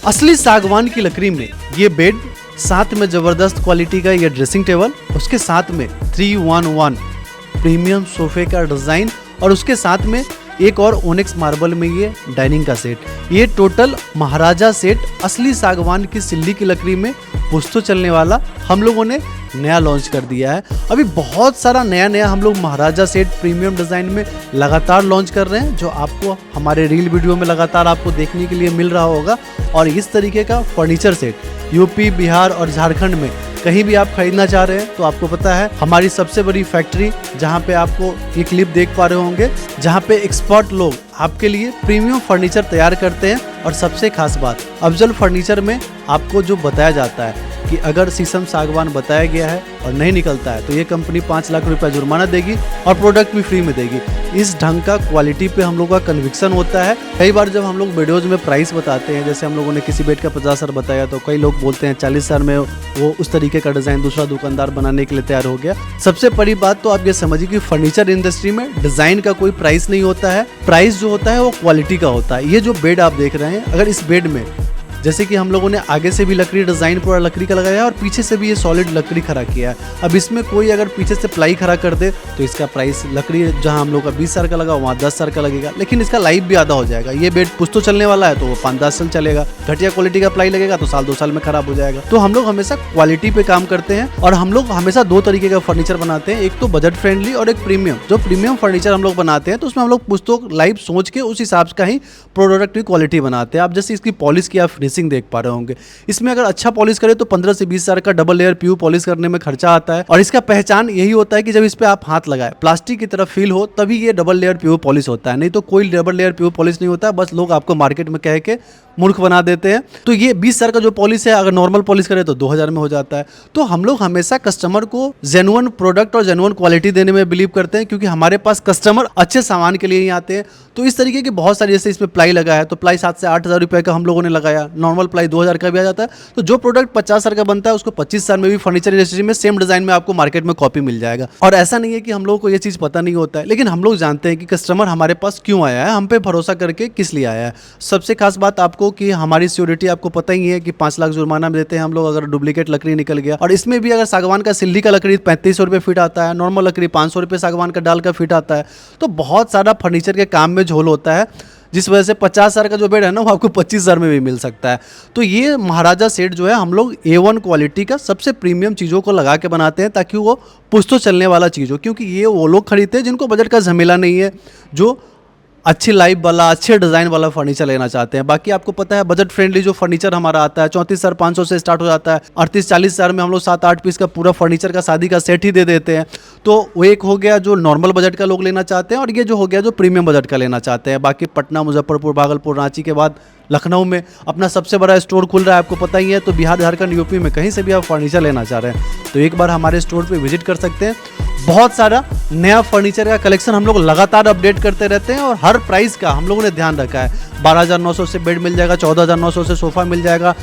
असली सागवान की लकड़ी में ये बेड, साथ में जबरदस्त क्वालिटी का ये ड्रेसिंग टेबल, उसके साथ में 3-1-1 प्रीमियम सोफे का डिजाइन और उसके साथ में एक और ओनिक्स मार्बल में ये डाइनिंग का सेट। ये टोटल महाराजा सेट असली सागवान की सिल्ली की लकड़ी में पुश्तों चलने वाला हम लोगों ने नया लॉन्च कर दिया है। अभी बहुत सारा नया हम लोग महाराजा सेट प्रीमियम डिज़ाइन में लगातार लॉन्च कर रहे हैं, जो आपको हमारे रील वीडियो में लगातार आपको देखने के लिए मिल रहा होगा। और इस तरीके का फर्नीचर सेट यूपी, बिहार और झारखंड में कहीं भी आप खरीदना चाह रहे हैं तो आपको पता है हमारी सबसे बड़ी फैक्ट्री, जहां पे आपको ये क्लिप देख पा रहे होंगे, जहां पे एक्सपर्ट लोग आपके लिए प्रीमियम फर्नीचर तैयार करते हैं। और सबसे खास बात, अफजल फर्नीचर में आपको जो बताया जाता है कि अगर शीशम सागवान बताया गया है और नहीं निकलता है तो ये कंपनी 5 लाख रुपया जुर्माना देगी और प्रोडक्ट भी फ्री में देगी। इस ढंग का क्वालिटी पे हम लोग का कन्विक्शन होता है। कई बार जब हम लोग वीडियोज में प्राइस बताते हैं, जैसे हम लोगों ने किसी बेड का 50,000 बताया तो कई लोग बोलते हैं 40,000 में वो उस तरीके का डिज़ाइन दूसरा दुकानदार बनाने के लिए तैयार हो गया। सबसे बड़ी बात तो आप ये समझिए कि फर्नीचर इंडस्ट्री में डिज़ाइन का कोई प्राइस नहीं होता है, प्राइस जो होता है वो क्वालिटी का होता है। ये जो बेड आप देख रहे हैं, अगर इस बेड में जैसे कि हम लोगों ने आगे से भी लकड़ी डिज़ाइन पूरा लकड़ी का लगाया है और पीछे से भी ये सॉलिड लकड़ी खड़ा किया है। अब इसमें कोई अगर पीछे से प्लाई खड़ा कर दे तो इसका प्राइस लकड़ी जहां हम लोग का 20,000 का लगा वहाँ 10,000 का लगेगा, लेकिन इसका लाइफ भी आधा हो जाएगा। ये बेड पुश्तों चलने वाला है तो वो 5-10 साल चलेगा। घटिया क्वालिटी का प्लाई लगेगा तो 1-2 साल में खराब हो जाएगा। तो हम लोग हमेशा क्वालिटी पे काम करते हैं और हम लोग हमेशा 2 तरीके का फर्नीचर बनाते हैं, एक तो बजट फ्रेंडली और एक प्रीमियम। जो प्रीमियम फर्नीचर हम लोग बनाते हैं तो उसमें हम लोग पुश्तों लाइफ सोच के उस हिसाब का ही प्रोडक्ट की क्वालिटी बनाते हैं। आप जैसे इसकी पॉलिश की आप फिनिशिंग देख पा रहे होंगे, इसमें अगर अच्छा पॉलिश करे तो 15 से 20,000 का डबल लेयर प्यू पॉलिश करने में खर्चा आता है। और इसका पहचान यही होता है कि जब इस पे आप हाथ लगाए प्लास्टिक की तरफ फील हो तभी ये डबल लेयर प्यू पॉलिश होता है, नहीं तो कोई डबल लेयर प्यू पॉलिश नहीं होता। बस लोग आपको मार्केट में कह के मूर्ख बना देते हैं। तो ये 20,000 का जो पॉलिश है अगर नॉर्मल पॉलिश करे तो 2,000 में हो जाता है। तो हम लोग हमेशा कस्टमर को जेन्युइन प्रोडक्ट और जेन्युइन क्वालिटी देने में बिलीव करते हैं, क्योंकि हमारे पास कस्टमर अच्छे सामान के लिए ही आते हैं। तो इस तरीके की बहुत सारी, जैसे इसमें प्लाई लगा है तो प्लाई 7 से 8,000 रुपये का हम लोगों ने लगाया, नॉर्मल प्लाई 2,000 का भी आ जाता है। तो जो प्रोडक्ट 50,000 का बनता है उसको 25,000 में भी फर्नीचर इंडस्ट्री में सेम डिजाइन में आपको मार्केट में कॉपी मिल जाएगा। और ऐसा नहीं है कि हम लोगों को ये चीज़ पता नहीं होता है, लेकिन हम लोग जानते हैं कि कस्टमर हमारे पास क्यों आया है, हम पे भरोसा करके किस लिए आया है। सबसे खास बात आपको कि हमारी सिक्योरिटी आपको पता ही है कि 5 लाख जुर्माना देते हैं हम लोग अगर डुप्लीकेट लकड़ी निकल गया। और इसमें भी अगर सागवान का सिल्ली का लकड़ी 3500 रुपये फीट आता है, नॉर्मल लकड़ी 500 रुपये सागवान का डाल का फीट आता है। तो बहुत सारा फर्नीचर के काम में झोल होता है, जिस वजह से 50,000 का जो बेड है ना वो आपको 25,000 में भी मिल सकता है। तो ये महाराजा सेट जो है हम लोग A1 क्वालिटी का सबसे प्रीमियम चीज़ों को लगा के बनाते हैं ताकि वो पुश्तों चलने वाला चीज़ हो, क्योंकि ये वो लोग खरीदते हैं जिनको बजट का झमेला नहीं है, जो अच्छी लाइफ वाला, अच्छे डिज़ाइन वाला फर्नीचर लेना चाहते हैं। बाकी आपको पता है बजट फ्रेंडली जो फर्नीचर हमारा आता है 34,500 से स्टार्ट हो जाता है। 38-40,000 में हम लोग 7-8 पीस का पूरा फर्नीचर का शादी का सेट ही दे देते हैं। तो वो एक हो गया जो नॉर्मल बजट का लोग लेना चाहते हैं, और ये जो हो गया जो प्रीमियम बजट का लेना चाहते हैं। बाकी पटना, मुजफ्फरपुर, भागलपुर, रांची के बाद लखनऊ में अपना सबसे बड़ा स्टोर खुल रहा है, आपको पता ही है। तो बिहार, झारखंड, यूपी में कहीं से भी आप फर्नीचर लेना चाह रहे हैं तो एक बार हमारे स्टोर पे विजिट कर सकते हैं। बहुत सारा नया फर्नीचर का कलेक्शन हम लोग लगातार अपडेट करते रहते हैं और हर प्राइस का हम लोगों ने ध्यान रखा है। 12,900 से बेड मिल जाएगा, 14,900 से सोफ़ा मिल जाएगा,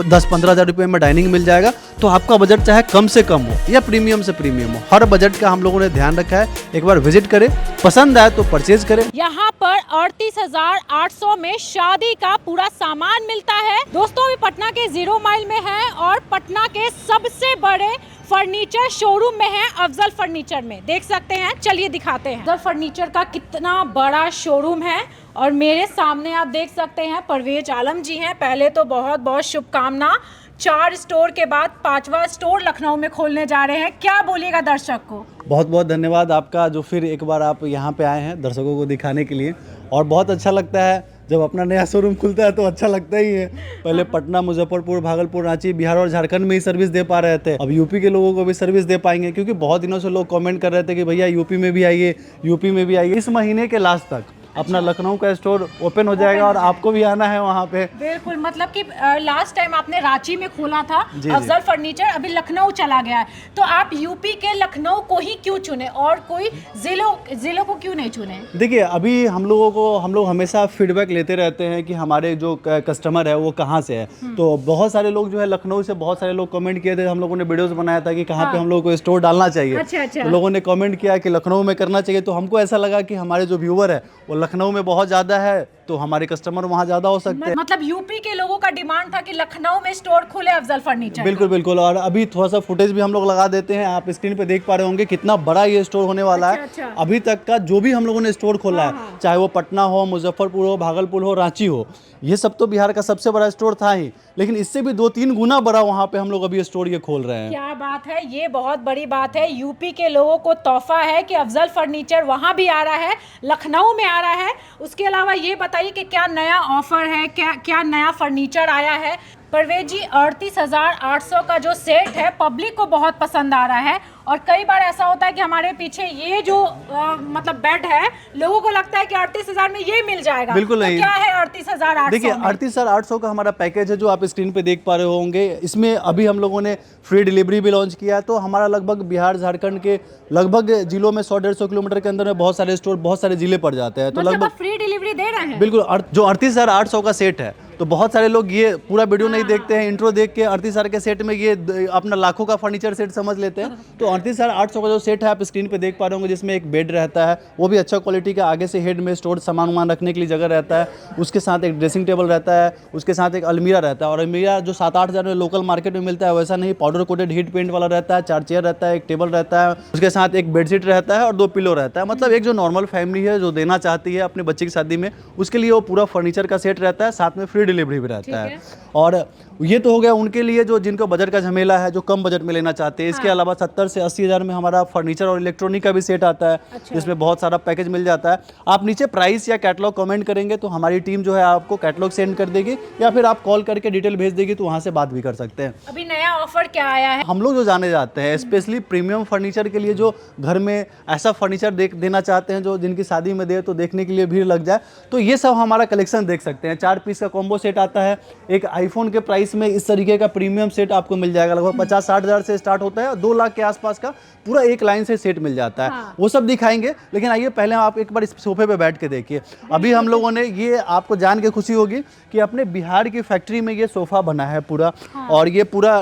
10-15,000 रुपये में डाइनिंग मिल जाएगा। तो आपका बजट चाहे कम से कम हो या प्रीमियम से प्रीमियम हो, हर बजट का हम लोगों ने ध्यान रखा है। एक बार विजिट करें, पसंद आए तो परचेज करें। यहाँ पर 38,800 में शादी का पूरा सामान मिलता है। दोस्तों ये पटना के 0 माइल में है और पटना के सबसे बड़े फर्नीचर शोरूम में है, अफजल फर्नीचर में। देख सकते हैं, चलिए दिखाते हैं अफजल फर्नीचर का कितना बड़ा शोरूम है। और मेरे सामने आप देख सकते हैं परवेज आलम जी हैं। पहले तो बहुत बहुत शुभकामना, 4 स्टोर के बाद 5वां स्टोर लखनऊ में खोलने जा रहे हैं। क्या बोलिएगा दर्शक को? बहुत बहुत धन्यवाद आपका, जो फिर एक बार आप यहाँ पे आए हैं दर्शकों को दिखाने के लिए। और बहुत अच्छा लगता है जब अपना नया शोरूम खुलता है तो अच्छा लगता ही है। पहले पटना, मुजफ्फरपुर, भागलपुर, रांची, बिहार और झारखंड में ही सर्विस दे पा रहे थे, अब यूपी के लोगों को भी सर्विस दे पाएंगे, क्योंकि बहुत दिनों से लोग कमेंट कर रहे थे कि भैया यूपी में भी आइए, यूपी में भी आइए। इस महीने के लास्ट तक अपना लखनऊ का स्टोर ओपन हो जाएगा और आपको भी आना है वहाँ पे। बिल्कुल, मतलब कि लास्ट टाइम आपने रांची में खोला था अफजल फर्नीचर, अभी लखनऊ चला गया है। तो आप यूपी के लखनऊ को ही क्यों चुने और कोई जिलों को क्यों नहीं चुने? देखिए, अभी हम लोग हमेशा फीडबैक लेते रहते हैं कि हमारे जो कस्टमर है वो कहाँ से है। तो बहुत सारे लोग जो है लखनऊ से, बहुत सारे लोग कमेंट किए थे, हम लोगों ने वीडियोस बनाया था कि कहाँ पे हम लोग को स्टोर डालना चाहिए। अच्छा। तो लोगों ने कमेंट किया कि लखनऊ में करना चाहिए। तो हमको ऐसा लगा कि हमारे जो व्यूअर है वो लखनऊ में बहुत ज़्यादा है, तो हमारे कस्टमर वहाँ ज़्यादा हो सकते हैं। मतलब यूपी के लोगों का डिमांड था कि लखनऊ में स्टोर खुले अफजल फर्नीचर। बिल्कुल बिल्कुल। और अभी थोड़ा सा फुटेज भी हम लोग लगा देते हैं, आप स्क्रीन पे देख पा रहे होंगे कितना बड़ा ये स्टोर होने वाला है। अच्छा। अभी तक का जो भी हम लोगों ने स्टोर खोला है, चाहे वो पटना हो, मुजफ्फरपुर हो, भागलपुर हो, रांची हो, ये सब तो बिहार का सबसे बड़ा स्टोर था ही, लेकिन इससे भी 2-3 गुना बड़ा वहाँ पे हम लोग अभी स्टोर ये खोल रहे हैं। क्या बात है, ये बहुत बड़ी बात है। यूपी के लोगों को तोहफा है कि अफजल फर्नीचर वहाँ भी आ रहा है, लखनऊ में आ रहा है। उसके अलावा ये बताइए कि क्या नया ऑफर है, क्या नया फर्नीचर आया है। परवेज जी, 38,800 का जो सेट है पब्लिक को बहुत पसंद आ रहा है, और कई बार ऐसा होता है कि हमारे पीछे ये जो मतलब बेड है, लोगों को लगता है कि 38,000 में ये मिल जाएगा। बिल्कुल तो नहीं। क्या है 38,800? देखिए 38,800 का हमारा पैकेज है जो आप स्क्रीन पे देख पा रहे होंगे। इसमें अभी हम लोगों ने फ्री डिलीवरी भी लॉन्च किया है। तो हमारा लगभग बिहार झारखंड के लगभग जिलों में 100-150 किलोमीटर के अंदर में बहुत सारे स्टोर, बहुत सारे जिले पड़ जाते हैं। तो मतलब लगभग फ्री डिलीवरी दे रहे हैं। बिल्कुल। जो 38,800 का सेट है, तो बहुत सारे लोग ये पूरा वीडियो नहीं देखते हैं, इंट्रो देख के 38,000 के सेट में ये अपना लाखों का फर्नीचर सेट समझ लेते हैं। तो 38,800 का जो सेट है आप स्क्रीन पे देख पा रहे होंगे, जिसमें एक बेड रहता है, वो भी अच्छा क्वालिटी का, आगे से हेड में स्टोर सामान वामान रखने के लिए जगह रहता है, उसके साथ एक ड्रेसिंग टेबल रहता है, उसके साथ एक अलमीरा रहता है। और अलमीरा जो 7-8 हज़ार में लोकल मार्केट में मिलता है वैसा नहीं, पाउडर कोटेड हीट पेंट वाला रहता है। 4 चेयर रहता है, एक टेबल रहता है, उसके साथ एक बेडशीट रहता है और 2 पिलो रहता है। मतलब एक जो नॉर्मल फैमिली है जो देना चाहती है अपने बच्चे की शादी में, उसके लिए वो पूरा फर्नीचर का सेट रहता है, साथ में फ्री डिलीवरी भी रहता है। और ये तो हो गया उनके लिए जो जिनको बजट का झमेला है, जो कम बजट में लेना चाहते हैं। इसके अलावा 70 से 80 हज़ार में हमारा फर्नीचर और इलेक्ट्रॉनिक का भी सेट आता है, जिसमें बहुत सारा पैकेज मिल जाता है। आप नीचे प्राइस या कैटलॉग कमेंट करेंगे तो हमारी टीम जो है आपको कैटलॉग सेंड कर देगी, या फिर आप कॉल करके डिटेल भेज देगी तो वहाँ से बात भी कर सकते हैं। अभी नया ऑफर क्या आया है? हम लोग जो जाने जाते हैं स्पेशली प्रीमियम फर्नीचर के लिए, जो घर में ऐसा फर्नीचर देना चाहते हैं जो जिनकी शादी में दे तो देखने के लिए भीड़ लग जाए, तो ये सब हमारा कलेक्शन देख सकते हैं। 4 पीस का कॉम्बो सेट आता है। एक आईफोन के प्राइस में इस तरीके का प्रीमियम सेट आपको मिल जाएगा, लगभग 50-60 हज़ार से स्टार्ट होता है, 2 लाख के आसपास का पूरा एक लाइन से सेट मिल जाता है। वो सब दिखाएंगे, लेकिन आइए पहले आप एक बार इस सोफे पे बैठ के देखिए। अभी हम लोगों ने, ये आपको जान के खुशी होगी कि अपने बिहार की फैक्ट्री में ये सोफा बना है पूरा। और ये पूरा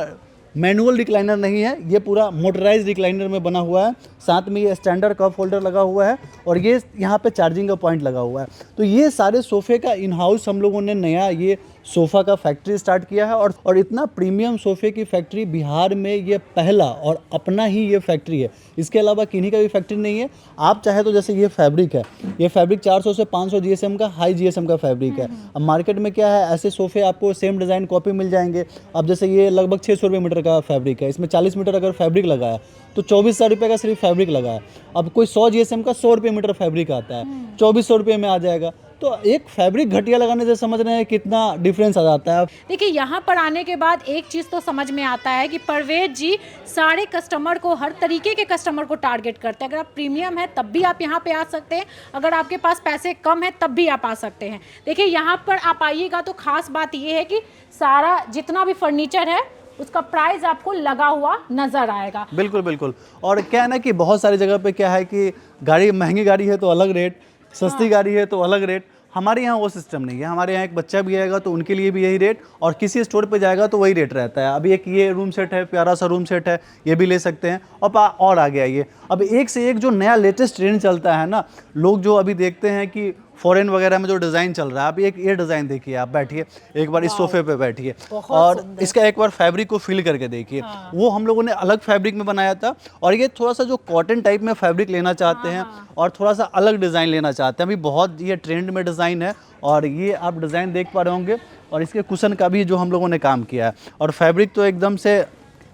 मैनुअल रिक्लाइनर नहीं है, ये पूरा मोटराइज रिक्लाइनर में बना हुआ है। साथ में ये स्टैंडर्ड कप होल्डर लगा हुआ है और ये यहाँ पे चार्जिंग का पॉइंट लगा हुआ है। तो ये सारे सोफ़े का इन हाउस हम लोगों ने नया ये सोफ़ा का फैक्ट्री स्टार्ट किया है। और इतना प्रीमियम सोफ़े की फैक्ट्री बिहार में ये पहला और अपना ही ये फैक्ट्री है। इसके अलावा किन्हीं का भी फैक्ट्री नहीं है। आप चाहे तो जैसे ये फैब्रिक है, ये फैब्रिक 400 से 500 GSM का हाई GSM का फैब्रिक है। अब मार्केट में क्या है, ऐसे सोफ़े आपको सेम डिज़ाइन कॉपी मिल जाएंगे। अब जैसे ये लगभग 600 रुपये मीटर का फैब्रिक है, इसमें 40 मीटर अगर फैब्रिक लगा है तो 2400 रुपये का सिर्फ फैब्रिक लगा है। अब कोई 100 GSM का 100 रुपये मीटर फैब्रिक आता है, 2400 रुपये में आ जाएगा। तो एक फैब्रिक घटिया लगाने से समझ रहे हैं कितना डिफरेंस आ जाता है। देखिए, यहाँ पर आने के बाद एक चीज़ तो समझ में आता है कि परवेज जी सारे कस्टमर को, हर तरीके के कस्टमर को टारगेट करते हैं। अगर आप प्रीमियम है तब भी आप यहाँ पे आ सकते हैं, अगर आपके पास पैसे कम है तब भी आप आ सकते हैं। देखिए, यहाँ पर आप आइएगा तो खास बात ये है कि सारा जितना भी फर्नीचर है उसका प्राइस आपको लगा हुआ नजर आएगा। बिल्कुल बिल्कुल। और क्या है ना कि बहुत सारी जगह पे क्या है कि गाड़ी, महंगी गाड़ी है तो अलग रेट, सस्ती गाड़ी है तो अलग रेट। हमारे यहाँ वो सिस्टम नहीं है। हमारे यहाँ एक बच्चा भी आएगा तो उनके लिए भी यही रेट, और किसी स्टोर पे जाएगा तो वही रेट रहता है। अभी एक ये रूम सेट है, प्यारा सा रूम सेट है, ये भी ले सकते हैं। और आगे आइए, अब एक से एक जो नया लेटेस्ट ट्रेंड चलता है ना, लोग जो अभी देखते हैं कि फॉरेन वगैरह में जो डिज़ाइन चल रहा है, अभी एक ये डिज़ाइन देखिए, आप बैठिए एक बार इस सोफे पे बैठिए और इसका एक बार फैब्रिक को फील करके देखिए। वो हम लोगों ने अलग फैब्रिक में बनाया था, और ये थोड़ा सा जो कॉटन टाइप में फैब्रिक लेना चाहते हैं और थोड़ा सा अलग डिज़ाइन लेना चाहते हैं, अभी बहुत ये ट्रेंड में डिज़ाइन है। और ये आप डिज़ाइन देख पा रहे होंगे, और इसके कुशन का भी जो हम लोगों ने काम किया है, और फैब्रिक तो एकदम से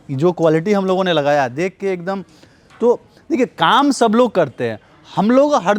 जो क्वालिटी हम लोगों ने लगाया देख के एकदम। तो देखिए, काम सब लोग करते हैं, हम लोग हर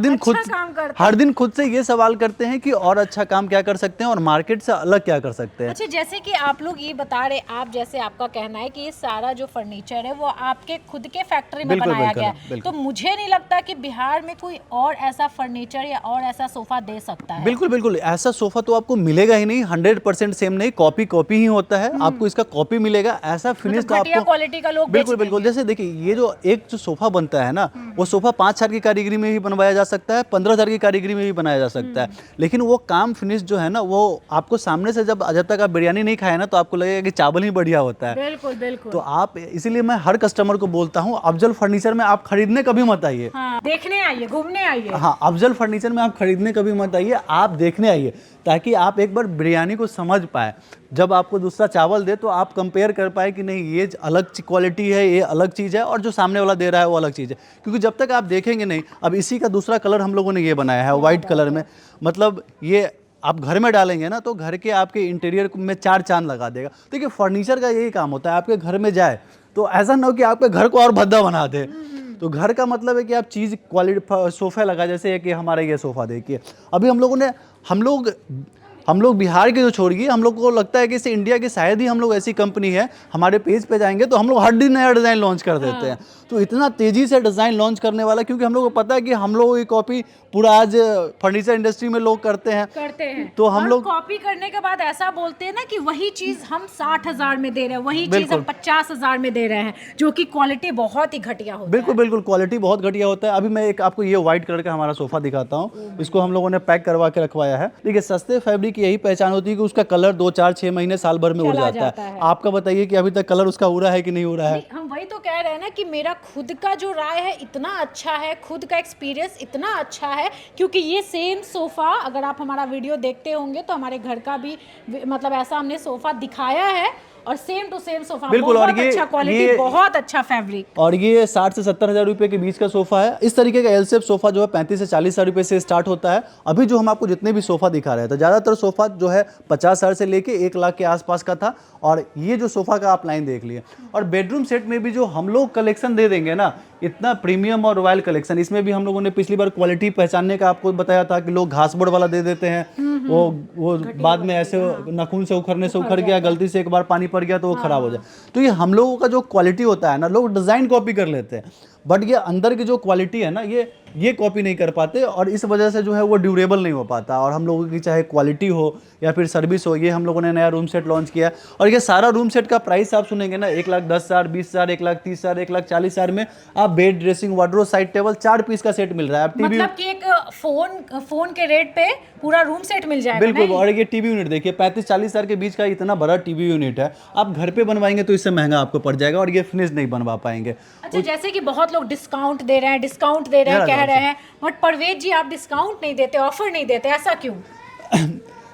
दिन खुद से ये सवाल करते हैं कि और अच्छा काम क्या कर सकते हैं और मार्केट से अलग क्या कर सकते हैं। अच्छा, जैसे कि आप लोग ये बता रहे, आप जैसे आपका कहना है कि ये सारा जो फर्नीचर है वो आपके खुद के फैक्ट्री में बनाया गया है, तो मुझे नहीं लगता कि बिहार में कोई और ऐसा फर्नीचर या और ऐसा सोफा दे सकता है। बिल्कुल बिल्कुल, ऐसा सोफा तो आपको मिलेगा ही नहीं। 100% सेम नहीं, कॉपी ही होता है। आपको इसका कॉपी मिलेगा, ऐसा फिनिश तो क्वालिटी का लोग बिल्कुल। जैसे देखिए, ये जो एक जो सोफा बनता है ना, वो सोफा 5 साल की कारीगरी में भी बनवाया जा सकता है, 15,000 की कारीगरी में भी बनाया जा सकता है, लेकिन वो काम फिनिश जो है ना, वो आपको सामने से जब तक आप बिरयानी नहीं खाए ना, तो आपको लगेगा कि चावल ही बढ़िया होता है। बिल्कुल बिल्कुल। तो आप, इसीलिए मैं हर कस्टमर को बोलता हूँ, अफजल फर्नीचर में आप खरीदने कभी मत आइए। हाँ, देखने आइए, घूमने आइए। हाँ, अफजल फर्नीचर में आप खरीदने कभी मत आइए, आप देखने आइए, ताकि आप एक बार बिरयानी को समझ पाए। जब आपको दूसरा चावल दे तो आप कंपेयर कर पाए कि नहीं, ये अलग क्वालिटी है, ये अलग चीज़ है, और जो सामने वाला दे रहा है वो अलग चीज़ है। क्योंकि जब तक आप देखेंगे नहीं, अब इसी का दूसरा कलर हम लोगों ने ये बनाया है वाइट कलर में, मतलब ये आप घर में डालेंगे ना, तो घर के आपके इंटीरियर में 4 चांद लगा देगा। देखिए, फर्नीचर का यही काम होता है, आपके घर में जाए तो ऐसा ना हो कि आपके घर को और भद्दा बना दे। तो घर का मतलब है कि आप चीज़ क्वालिटी, सोफ़ा लगा, जैसे है कि हमारा ये सोफ़ा देखिए, अभी हम लोग बिहार के जो छोड़िए, हम लोग को लगता है कि इसे इंडिया की शायद ही हम लोग ऐसी कंपनी है, हमारे पेज पे जाएंगे तो हम लोग हर दिन नया डिज़ाइन लॉन्च कर देते हैं। तो इतना तेज़ी से डिज़ाइन लॉन्च करने वाला, क्योंकि हम लोग को पता है कि हम लोगों की कॉपी पूरा आज फर्नीचर इंडस्ट्री में लोग करते हैं। तो हम लोग कॉपी करने के बाद ऐसा बोलते हैं ना कि वही चीज़ हम 60,000 में दे रहे हैं, वही चीज़ हम 50,000 में दे रहे हैं, जो कि क्वालिटी बहुत ही घटिया होती है। बिल्कुल बिल्कुल, क्वालिटी बहुत घटिया होता है। अभी मैं एक आपको ये व्हाइट कलर का हमारा सोफ़ा दिखाता हूँ, इसको हम लोगों ने पैक करवा के रखवाया है। देखिए, सस्ते फैब्रिक की यही पहचान होती है कि उसका कलर 2, 4, 6 महीने, साल भर में उड़ जाता है। आपका बताइए कि अभी तक कलर उसका उड़ा है कि नहीं उड़ा है? हम वही तो कह रहे हैं ना कि मेरा खुद का जो राय है इतना अच्छा है, खुद का एक्सपीरियंस इतना अच्छा है, क्योंकि ये सेम सोफ़ा, अगर आप हमारा वीडियो देखते होंगे तो हमारे घर का भी मतलब ऐसा हमने सोफ़ा दिखाया है, और सेम टू सेम सोफा, बिल्कुल। बहुत और ये अच्छा क्वालिटी, बहुत अच्छा फैब्रिक, और ये 60 से 70 हज़ार रुपये के बीच का सोफ़ा है। इस तरीके का एल शेप सोफ़ा जो है 35 से 40 हज़ार रुपये से स्टार्ट होता है। अभी जो हम आपको जितने भी सोफ़ा दिखा रहे हैं, तो ज़्यादातर सोफ़ा जो है 50 हज़ार से लेके 1 लाख के आसपास का था, और ये जो सोफ़ा का आप लाइन देख लिए। और बेडरूम सेट में भी जो हम लोग कलेक्शन दे देंगे ना, इतना प्रीमियम और रॉयल कलेक्शन, इसमें भी हम लोगों ने पिछली बार क्वालिटी पहचानने का आपको बताया था कि लोग घास बोर्ड वाला दे देते हैं, वो बाद में ऐसे नाखून से उखड़ने से उखड़ गया, गलती से एक बार पानी पड़ गया तो वो खराब हो जाए। तो ये हम लोगों का जो क्वालिटी होता है ना, लोग डिज़ाइन कॉपी कर लेते हैं, बट ये अंदर की जो क्वालिटी है ना, ये कॉपी नहीं कर पाते, और इस वजह से जो है वो ड्यूरेबल नहीं हो पाता। और हम लोगों की चाहे क्वालिटी हो या फिर सर्विस हो, ये हम लोगों ने नया रूम सेट लॉन्च किया। और ये सारा रूम सेट का प्राइस आप सुनेंगे ना, 1,10,000, 20,000, 1,30,000, 1,40,000 में आप bed, dressing, wardrobe, side table 4 piece का सेट मिल रहा है। आप टीवी, मतलब कि एक फोन के रेट पे पूरा रूम सेट मिल जाएगा। बिल्कुल। और ये टीवी यूनिट देखिए, 35-40 हज़ार के बीच का इतना बड़ा टीवी यूनिट है, आप घर पे बनवाएंगे तो इससे महंगा आपको पड़ जाएगा, और ये फिनिश नहीं बनवा पाएंगे। अच्छा, जैसे कि बहुत लोग डिस्काउंट दे रहे हैं, कह रहे हैं, बट परवेज जी आप डिस्काउंट नहीं देते, ऑफर नहीं देते, ऐसा क्यों?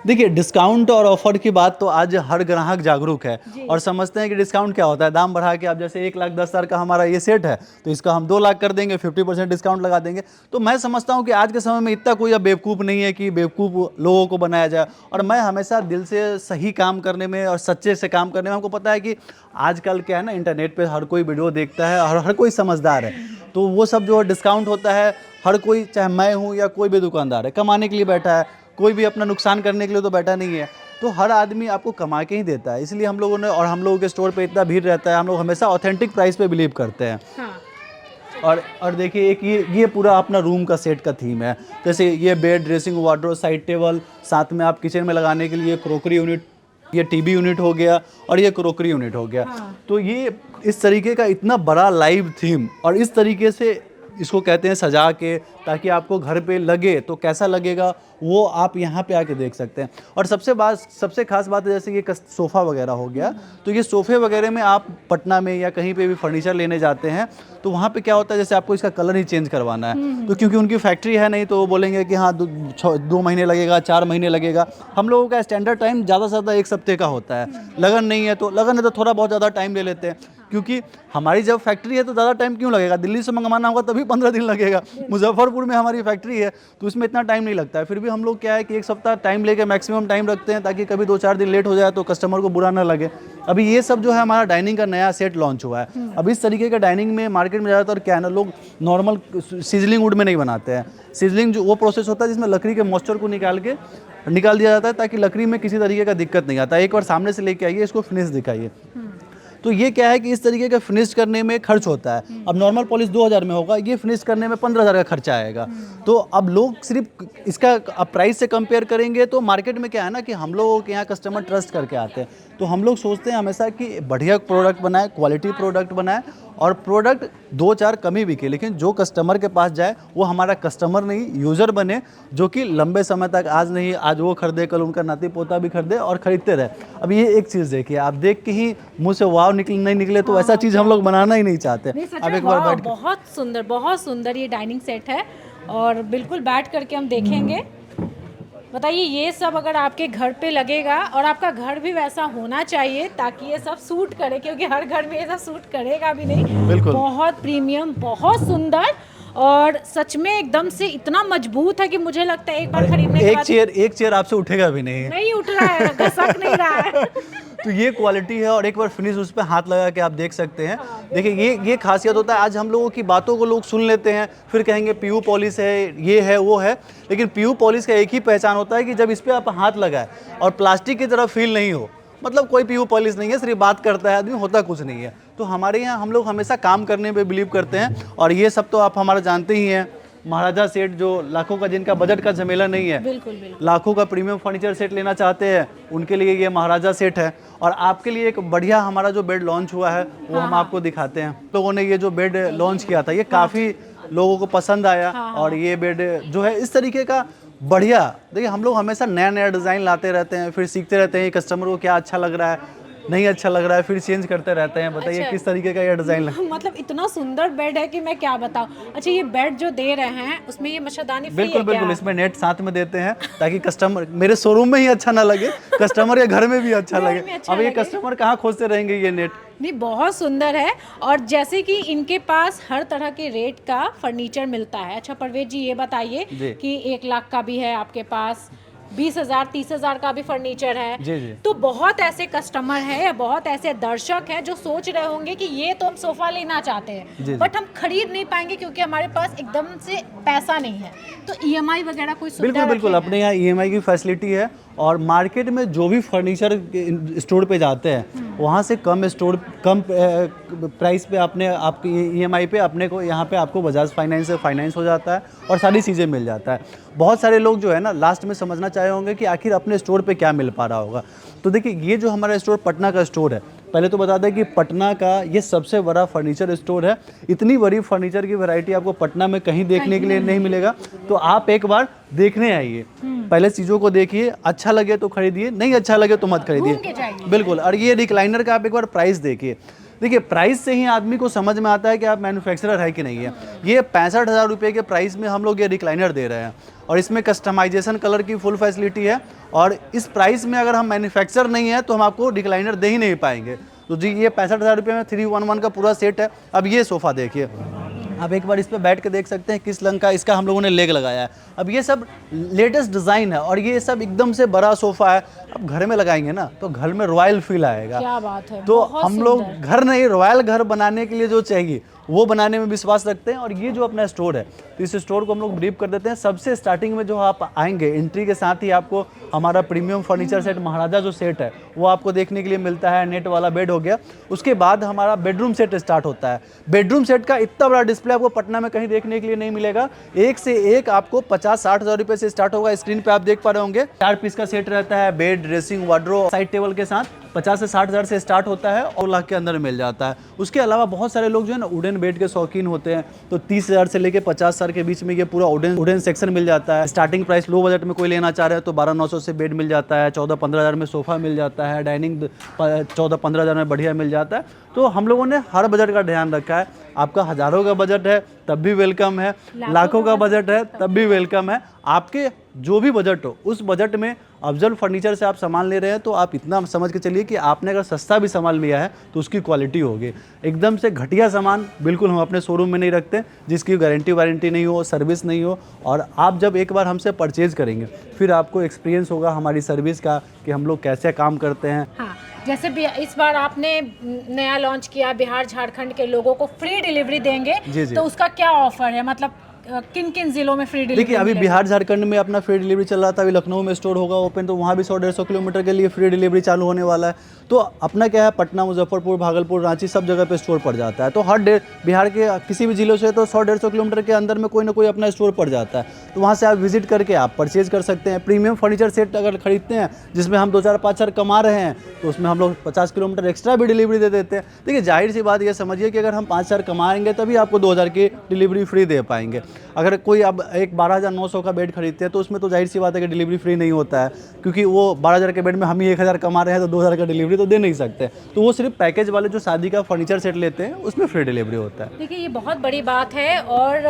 देखिए, डिस्काउंट और ऑफर की बात तो आज हर ग्राहक जागरूक है और समझते हैं कि डिस्काउंट क्या होता है। दाम बढ़ा के, आप जैसे 1,10,000 का हमारा ये सेट है तो इसका हम 2 लाख कर देंगे, 50% डिस्काउंट लगा देंगे। तो मैं समझता हूँ कि आज के समय में इतना कोई अब बेवकूफ़ नहीं है कि बेवकूफ़ लोगों को बनाया जाए। और मैं हमेशा दिल से सही काम करने में और सच्चे से काम करने में, हमको पता है कि आजकल क्या है ना, इंटरनेट पर हर कोई वीडियो देखता है और हर कोई समझदार है, तो वो सब जो डिस्काउंट होता है, हर कोई, चाहे मैं हूँ या कोई भी दुकानदार है, कमाने के लिए बैठा है, कोई भी अपना नुकसान करने के लिए तो बैठा नहीं है। तो हर आदमी आपको कमा के ही देता है, इसलिए हम लोगों ने, और हम लोगों के स्टोर पे इतना भीड़ रहता है, हम लोग हमेशा ऑथेंटिक प्राइस पे बिलीव करते हैं। हाँ। और देखिए, एक ये पूरा अपना रूम का सेट का थीम है, जैसे ये bed, dressing, wardrobe, side table, साथ में आप किचन में लगाने के लिए क्रोकरी यूनिट, ये टीवी यूनिट हो गया और ये क्रोकरी यूनिट हो गया। हाँ। तो ये इस तरीके का इतना बड़ा लाइव थीम, और इस तरीके से इसको कहते हैं सजा के, ताकि आपको घर पे लगे तो कैसा लगेगा वो आप यहाँ पे आके देख सकते हैं। और सबसे खास बात है, जैसे ये सोफ़ा वगैरह हो गया, तो ये सोफ़े वगैरह में आप पटना में या कहीं पे भी फर्नीचर लेने जाते हैं तो वहाँ पे क्या होता है, जैसे आपको इसका कलर ही चेंज करवाना है, तो क्योंकि उनकी फैक्ट्री है नहीं, तो वो बोलेंगे कि हाँ 2 महीने लगेगा, 4 महीने लगेगा। हम लोगों का स्टैंडर्ड टाइम ज़्यादा से ज़्यादा 1 हफ्ते का होता है। लगन है तो थोड़ा बहुत ज़्यादा टाइम ले लेते हैं, क्योंकि हमारी जब फैक्ट्री है तो ज़्यादा टाइम क्यों लगेगा, दिल्ली से मंगवाना होगा तभी 15 दिन लगेगा। मुजफ्फरपुर में हमारी फैक्ट्री है तो उसमें इतना टाइम नहीं लगता है, फिर भी हम लोग क्या है कि 1 सप्ताह टाइम लेके मैक्सिमम टाइम रखते हैं, ताकि कभी 2-4 दिन लेट हो जाए तो कस्टमर को बुरा ना लगे। अभी ये सब जो है हमारा डाइनिंग का नया सेट लॉन्च हुआ है। अब इस तरीके का डाइनिंग में मार्केट में ज़्यादातर क्या है ना, लोग नॉर्मल सीजलिंग वुड में नहीं बनाते हैं। सीजलिंग जो वो प्रोसेस होता है जिसमें लकड़ी के मॉइस्चर को निकाल दिया जाता है, ताकि लकड़ी में किसी तरीके का दिक्कत नहीं आता। एक बार सामने से लेके आइए, इसको फिनिश दिखाइए। तो ये क्या है कि इस तरीके का फिनिश करने में खर्च होता है। अब नॉर्मल पॉलिश 2,000 में होगा, ये फिनिश करने में 15,000 का खर्चा आएगा। तो अब लोग सिर्फ इसका अब प्राइस से कंपेयर करेंगे तो मार्केट में क्या है ना कि हम लोगों के यहाँ कस्टमर ट्रस्ट करके आते हैं, तो हम लोग सोचते हैं हमेशा कि बढ़िया प्रोडक्ट बनाए, क्वालिटी प्रोडक्ट बनाए, और प्रोडक्ट 2-4 कमी बिके, लेकिन जो कस्टमर के पास जाए वो हमारा कस्टमर नहीं यूज़र बने, जो कि लंबे समय तक आज वो खरीदे, कल उनका नाती पोता भी खरीदे और खरीदते रहे। अब ये एक चीज़ देखिए, आप देख के ही मुँह से वाव नहीं निकले तो ऐसा चीज़ हम लोग बनाना ही नहीं चाहते। अब एक बार बैठ, बहुत सुंदर ये डाइनिंग सेट है और बिल्कुल बैठ करके हम देखेंगे। बताइए, ये सब अगर आपके घर पे लगेगा, और आपका घर भी वैसा होना चाहिए ताकि ये सब सूट करे, क्योंकि हर घर में ये सब सूट करेगा भी नहीं। बिल्कुल। बहुत प्रीमियम, बहुत सुंदर, और सच में एकदम से इतना मजबूत है कि मुझे लगता है एक बार खरीदने के बाद एक चेयर आपसे उठेगा भी नहीं उठ रहा है, घसक नहीं रहा है। तो ये क्वालिटी है, और एक बार फिनिश उस पर हाथ लगा के आप देख सकते हैं। देखिए ये खासियत होता है, आज हम लोगों की बातों को लोग सुन लेते हैं, फिर कहेंगे पीयू पॉलिश है, ये है वो है, लेकिन पीयू पॉलिश का एक ही पहचान होता है कि जब इस पर आप हाथ लगाए और प्लास्टिक की तरह फील नहीं हो, मतलब कोई पीयू पॉलिश नहीं है, सिर्फ बात करता है आदमी, होता कुछ नहीं है। तो हमारे यहाँ हम लोग हमेशा काम करने पे बिलीव करते हैं, और ये सब तो आप हमारा जानते ही हैं। महाराजा सेट जो लाखों का, जिनका बजट का झमेला नहीं है, बिल्कुल। लाखों का प्रीमियम फर्नीचर सेट लेना चाहते हैं, उनके लिए ये महाराजा सेट है। और आपके लिए एक बढ़िया हमारा जो बेड लॉन्च हुआ है वो हम आपको दिखाते हैं। लोगों ने ये जो बेड लॉन्च किया था, ये काफ़ी लोगों को पसंद आया। और ये बेड जो है इस तरीके का बढ़िया, देखिए हम लोग हमेशा नया डिज़ाइन लाते रहते हैं, फिर सीखते रहते हैं कस्टमर को क्या अच्छा लग रहा है, नहीं अच्छा लग रहा है, फिर चेंज करते रहते हैं। बताइए अच्छा। किस तरीके का ये डिज़ाइन मतलब इतना सुंदर बेड है कि मैं क्या बताऊं। अच्छा, ये बेड जो दे रहे हैं उसमें ये मच्छरदानी फ्री है बिल्कुल, इसमें नेट साथ में देते हैं ताकि कस्टमर मेरे शोरूम में ही अच्छा ना लगे, कस्टमर के घर में भी अच्छा लगे। अब ये कस्टमर कहाँ खोजते रहेंगे ये नेट। नहीं, बहुत सुंदर है। और जैसे कि इनके पास हर तरह के रेट का फर्नीचर मिलता है। अच्छा परवेज जी, ये बताइए कि 1 लाख का भी है आपके पास, 20,000 30,000 का भी फर्नीचर है। जी। तो बहुत ऐसे कस्टमर हैं, बहुत ऐसे दर्शक हैं जो सोच रहे होंगे कि ये तो हम सोफा लेना चाहते हैं, बट हम खरीद नहीं पाएंगे क्योंकि हमारे पास एकदम से पैसा नहीं है। तो ईएमआई वगैरह कोई सुविधा? बिल्कुल अपने यहाँ ईएमआई की फैसिलिटी है, और मार्केट में जो भी फर्नीचर स्टोर पे जाते हैं वहाँ से कम प्राइस पे आपकी ईएमआई पे अपने को यहाँ पे आपको बजाज फाइनेंस से फाइनेंस हो जाता है और सारी चीज़ें मिल जाता है। बहुत सारे लोग जो है ना लास्ट में समझना चाहे होंगे कि आखिर अपने स्टोर पे क्या मिल पा रहा होगा। तो देखिए, ये जो हमारा स्टोर पटना का स्टोर है, पहले तो बता दें कि पटना का ये सबसे बड़ा फर्नीचर स्टोर है। इतनी बड़ी फर्नीचर की वैरायटी आपको पटना में कहीं देखने के लिए नहीं मिलेगा। तो आप एक बार देखने आइए, पहले चीज़ों को देखिए, अच्छा लगे तो खरीदिए, नहीं अच्छा लगे तो मत खरीदिए। बिल्कुल। और ये रिक्लाइनर का आप एक बार प्राइस देखिए। देखिए, प्राइस से ही आदमी को समझ में आता है कि आप मैन्युफैक्चरर है कि नहीं है। ये 65,000 रुपये के प्राइस में हम लोग ये रिक्लाइनर दे रहे हैं, और इसमें कस्टमाइजेशन कलर की फुल फैसिलिटी है। और इस प्राइस में अगर हम मैन्युफैक्चर नहीं है तो हम आपको रिक्लाइनर दे ही नहीं पाएंगे। तो जी, ये 65,000 रुपये में 311 का पूरा सेट है। अब ये सोफ़ा देखिए, आप एक बार इस पर बैठ के देख सकते हैं किस रंग का इसका हम लोगों ने लेग लगाया है। अब ये सब लेटेस्ट डिज़ाइन है, और ये सब एकदम से बड़ा सोफ़ा है। अब घर में लगाएंगे ना तो घर में रॉयल फील आएगा। क्या बात है। तो हम लोग घर नहीं, रॉयल घर बनाने के लिए जो चाहिए वो बनाने में विश्वास रखते हैं। और ये जो अपना स्टोर है, तो इस स्टोर को हम लोग ब्रीफ कर देते हैं। सबसे स्टार्टिंग में जो आप आएंगे, एंट्री के साथ ही आपको हमारा प्रीमियम फर्नीचर सेट महाराजा जो सेट है वो आपको देखने के लिए मिलता है। नेट वाला बेड हो गया, उसके बाद हमारा बेडरूम सेट स्टार्ट होता है। बेडरूम सेट का इतना बड़ा डिस्प्ले आपको पटना में कहीं देखने के लिए नहीं मिलेगा। एक से एक आपको 50-60 हज़ार रुपये से स्टार्ट होगा। स्क्रीन पे आप देख पा रहे होंगे 4 पीस का सेट रहता है, bed, dressing, wardrobe, side table के साथ 50 से 60 हज़ार से स्टार्ट होता है और 1 लाख के अंदर मिल जाता है। उसके अलावा बहुत सारे लोग जो है ना वुडन बेड के शौकीन होते हैं, तो 30,000 से लेकर 50,000 के बीच में ये पूरा वुडन सेक्शन मिल जाता है। स्टार्टिंग प्राइस लो बजट में कोई लेना चाह रहे हैं तो 12,900 से बेड मिल जाता है, 14-15 हज़ार में सोफ़ा मिल जाता है, डाइनिंग 14-15 हज़ार में बढ़िया मिल जाता है। तो हम लोगों ने हर बजट का ध्यान रखा है। आपका हज़ारों का बजट है तब भी वेलकम है, लाखों का बजट है तब भी वेलकम है। आपके जो भी बजट हो उस बजट में अफजल फर्नीचर से आप सामान ले रहे हैं तो आप इतना समझ के चलिए कि आपने अगर सस्ता भी सामान लिया है तो उसकी क्वालिटी होगी। एकदम से घटिया सामान बिल्कुल हम अपने शोरूम में नहीं रखते, जिसकी गारंटी वारंटी नहीं हो, सर्विस नहीं हो। और आप जब एक बार हमसे परचेज़ करेंगे फिर आपको एक्सपीरियंस होगा हमारी सर्विस का कि हम लोग कैसे काम करते हैं। हाँ, जैसे इस बार आपने नया लॉन्च किया, बिहार झारखंड के लोगों को फ्री डिलीवरी देंगे, जी। तो उसका क्या ऑफर है? मतलब किन किन जिलों में फ्री डिलीवरी? देखिए अभी बिहार झारखंड में अपना फ्री डिलीवरी चल रहा था, अभी लखनऊ में स्टोर होगा ओपन, तो वहाँ भी 100-150 किलोमीटर के लिए फ्री डिलीवरी चालू होने वाला है। तो अपना क्या है, पटना, मुजफ्फरपुर, भागलपुर, रांची सब जगह पे स्टोर पड़ जाता है। तो हर बिहार के किसी भी जिलों से तो 100-150 किलोमीटर के अंदर में कोई ना कोई अपना स्टोर पड़ जाता है। तो वहाँ से आप विजिट करके आप परचेज कर सकते हैं। प्रीमियम फर्नीचर सेट अगर खरीदते हैं जिसमें हम 2-4-5 कमा रहे हैं, तो उसमें हम लोग 50 किलोमीटर एक्स्ट्रा भी डिलीवरी दे देते हैं। देखिए जाहिर सी बात ये समझिए कि अगर हम 5,000 कमाएंगे तभी आपको 2,000 की डिलीवरी फ्री दे पाएंगे। अगर कोई अब एक 12,900 का बेड खरीदते हैं तो उसमें तो जाहिर सी बात है कि डिलीवरी फ्री नहीं होता है, क्योंकि वो 12,000 के बेड में हम ही 1,000 कमा रहे हैं, तो 2,000 का डिलीवरी तो दे नहीं सकते। तो वो सिर्फ पैकेज वाले जो शादी का फर्नीचर सेट लेते हैं उसमें फ्री डिलीवरी होता है। देखिए ये बहुत बड़ी बात है और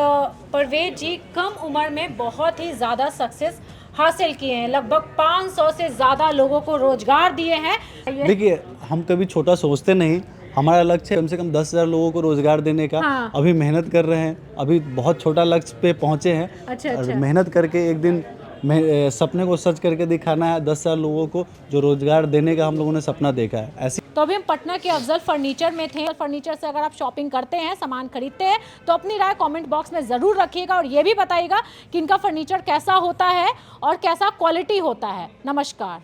परवेज जी कम उम्र में बहुत ही ज़्यादा सक्सेस हासिल किए हैं, लगभग 500 से ज़्यादा लोगों को रोजगार दिए हैं। देखिए हम कभी छोटा सोचते नहीं, हमारा लक्ष्य है कम से कम 10,000 लोगों को रोजगार देने का। हाँ। अभी मेहनत कर रहे हैं, अभी बहुत छोटा लक्ष्य पे पहुंचे हैं। अच्छा। और मेहनत करके एक दिन सपने को सच करके दिखाना है 10,000 लोगों को, जो रोजगार देने का हम लोगों ने सपना देखा है। ऐसी तो अभी हम पटना के अफजल फर्नीचर में थे। फर्नीचर से अगर आप शॉपिंग करते हैं, सामान खरीदते हैं, तो अपनी राय कमेंट बॉक्स में ज़रूर रखिएगा और ये भी बताइएगा कि इनका फर्नीचर कैसा होता है और कैसा क्वालिटी होता है। नमस्कार।